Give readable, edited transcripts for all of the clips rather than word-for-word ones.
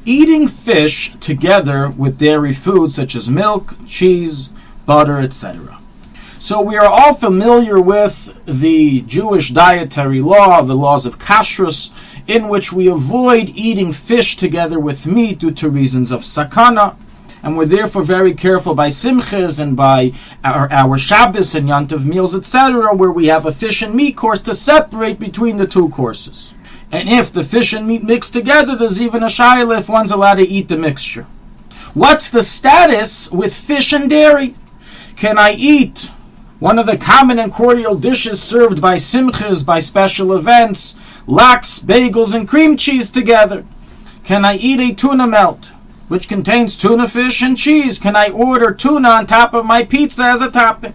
eating fish together with dairy foods such as milk, cheese, butter, etc. So we are all familiar with the Jewish dietary law, the laws of kashrus, in which we avoid eating fish together with meat due to reasons of sakana, and we're therefore very careful by simchas and by our Shabbos and Yantav meals, etc., where we have a fish and meat course to separate between the two courses. And if the fish and meat mix together, there's even a shayla if one's allowed to eat the mixture. What's the status with fish and dairy? Can I eat one of the common and cordial dishes served by simchas, by special events, lax, bagels, and cream cheese together? Can I eat a tuna melt, which contains tuna fish and cheese? Can I order tuna on top of my pizza as a topping?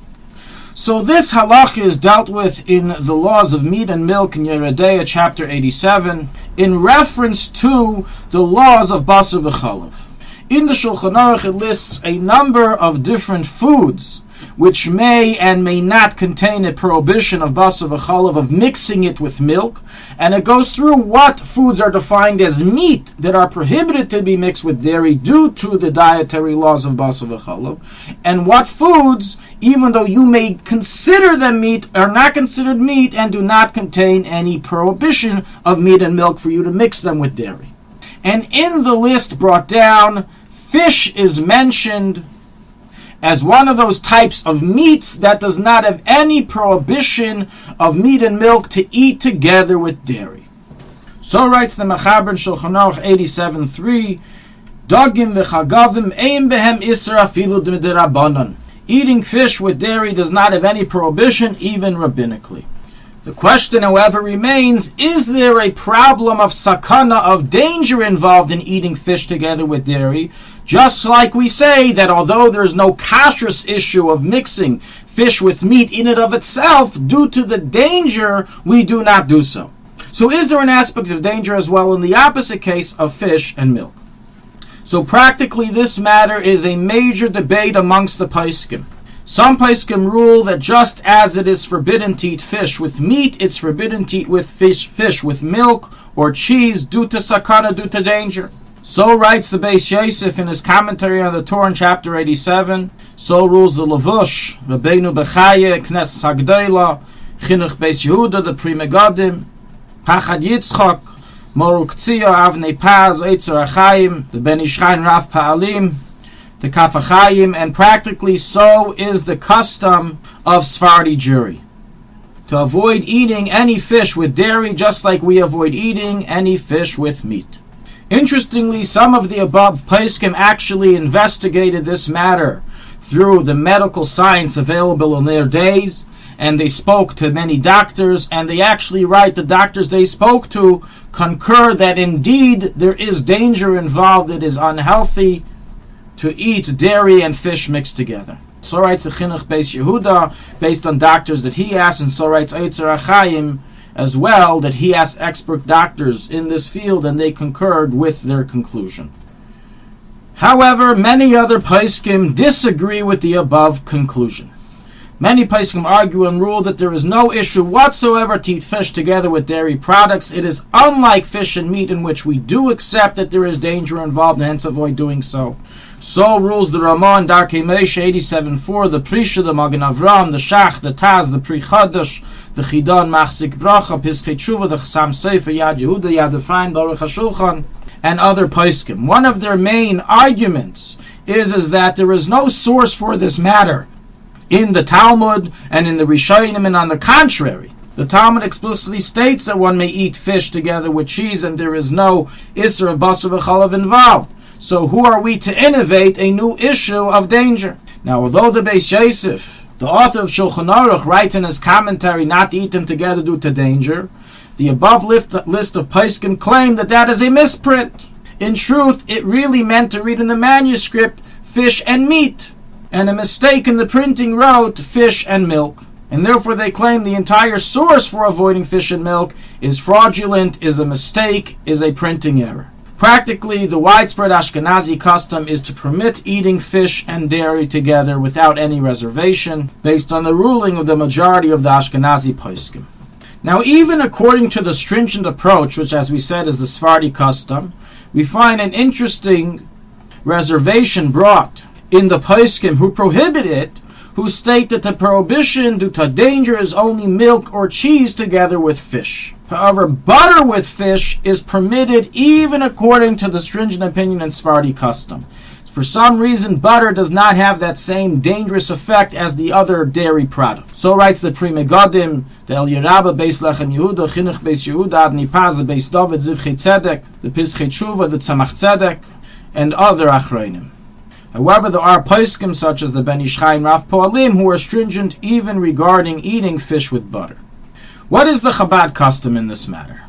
So this halacha is dealt with in the laws of meat and milk in Yeridea chapter 87 in reference to the laws of basar v'chalav. In the Shulchanaruch it lists a number of different foods which may and may not contain a prohibition of basar v'chalav, of mixing it with milk, and it goes through what foods are defined as meat that are prohibited to be mixed with dairy due to the dietary laws of basar v'chalav, and what foods, even though you may consider them meat, are not considered meat and do not contain any prohibition of meat and milk for you to mix them with dairy. And in the list brought down, fish is mentioned as one of those types of meats that does not have any prohibition of meat and milk to eat together with dairy. So writes the Mechaber in Shulchanaruch 87.3, Dagim v'chagavim ein behem isra afilu d'midirabanan. Eating fish with dairy does not have any prohibition, even rabbinically. The question, however, remains, is there a problem of sakana, of danger involved in eating fish together with dairy? Just like we say that although there's no kashrus issue of mixing fish with meat in and of itself, due to the danger, we do not do so. So is there an aspect of danger as well in the opposite case of fish and milk? So practically this matter is a major debate amongst the poskim. Some poskim rule that just as it is forbidden to eat fish with meat, it's forbidden to eat with fish with milk or cheese due to sakana, due to danger. So writes the Beis Yosef in his commentary on the Torah in chapter 87. So rules the Levush, Rabbeinu Bechaye, Knesset Hagdola, Chinuch Beis Yehuda, the Pri Megadim, Pachad Yitzchak, Moru Ktsiya, Avnei Paz, Eitzer Achayim, the Ben Ishchain Rav Pa'alim, the Kaf HaChaim, and practically so is the custom of Sephardi Jewry, to avoid eating any fish with dairy just like we avoid eating any fish with meat. Interestingly, some of the above poskim actually investigated this matter through the medical science available in their days, and they spoke to many doctors, and they actually write the doctors they spoke to concur that indeed there is danger involved, it is unhealthy to eat dairy and fish mixed together. So writes the Chinuch Beis Yehuda, based on doctors that he asked, and so writes Eitzer Achayim as well, that he asked expert doctors in this field, and they concurred with their conclusion. However, many other poskim disagree with the above conclusion. Many poskim argue and rule that there is no issue whatsoever to eat fish together with dairy products. It is unlike fish and meat, in which we do accept that there is danger involved and hence avoid doing so. So rules the Ramah in Darkei Moshe 87.4, the Prisha, the Magen Avram, the Shach, the Taz, the Pri Chadash, the Chidan, Machzik Bracha, Piskei Tshuva, the Chassam Sofer, Yad Yehuda, Yad Efraim, Baruch HaShulchan, and other poskim. One of their main arguments is that there is no source for this matter in the Talmud and in the Rishonim, and on the contrary, the Talmud explicitly states that one may eat fish together with cheese, and there is no Isser of Basar v'Chalav involved. So who are we to innovate a new issue of danger? Now, although the Beis Yosef, the author of Shulchan writes in his commentary not to eat them together due to danger, the above list of poskim claim that that is a misprint. In truth, it really meant to read in the manuscript fish and meat, and a mistake in the printing wrote fish and milk. And therefore they claim the entire source for avoiding fish and milk is fraudulent, is a mistake, is a printing error. Practically, the widespread Ashkenazi custom is to permit eating fish and dairy together without any reservation, based on the ruling of the majority of the Ashkenazi poskim. Now, even according to the stringent approach, which as we said is the Sephardi custom, we find an interesting reservation brought in the poskim who prohibit it, who state that the prohibition due to danger is only milk or cheese together with fish. However, butter with fish is permitted even according to the stringent opinion and Sephardi custom. For some reason, butter does not have that same dangerous effect as the other dairy products. So writes the Pri Megadim, the El Yerabah, Beis Lechem Yehuda, Chinuch Beis Yehuda, Ad Nipaz, the Beis David, Zivchei Tzedek, the Pischei Tshuva, the Tzemach Tzedek, and other Achreinim. However, there are poskim such as the Ben Ish Chai and Rav Poalim who are stringent even regarding eating fish with butter. What is the Chabad custom in this matter?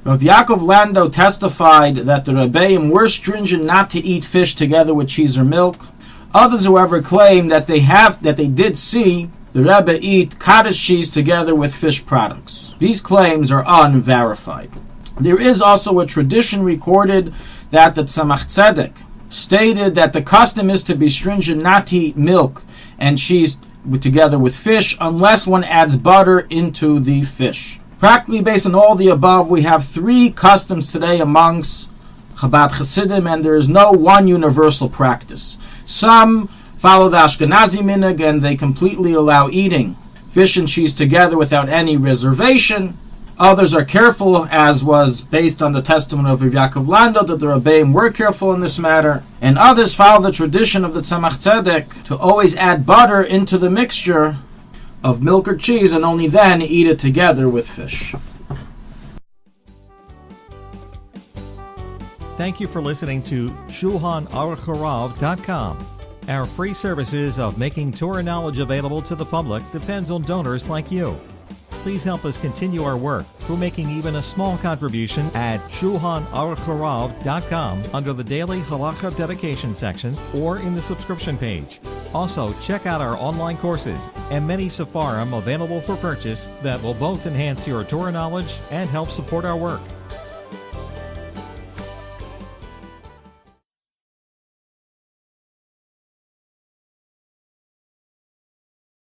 Rav Yaakov Lando testified that the Rebbeim were stringent not to eat fish together with cheese or milk. Others, however, claim that they did see the Rebbe eat cottage cheese together with fish products. These claims are unverified. There is also a tradition recorded that the Tzemach Tzedek stated that the custom is to be stringent not to eat milk and cheese together with fish unless one adds butter into the fish. Practically based on all the above, we have three customs today amongst Chabad Chassidim, and there is no one universal practice. Some follow the Ashkenazi minhag and they completely allow eating fish and cheese together without any reservation. Others are careful, as was based on the testimony of Rav Yaakov Lando, that the Rebbeim were careful in this matter. And others follow the tradition of the Tzemach Tzedek to always add butter into the mixture of milk or cheese and only then eat it together with fish. Thank you for listening to Shulchanaruchharav.com. Our free services of making Torah knowledge available to the public depends on donors like you. Please help us continue our work through making even a small contribution at Shulchanaruchharav.com under the Daily Halacha Dedication section or in the subscription page. Also, check out our online courses and many sefarim available for purchase that will both enhance your Torah knowledge and help support our work.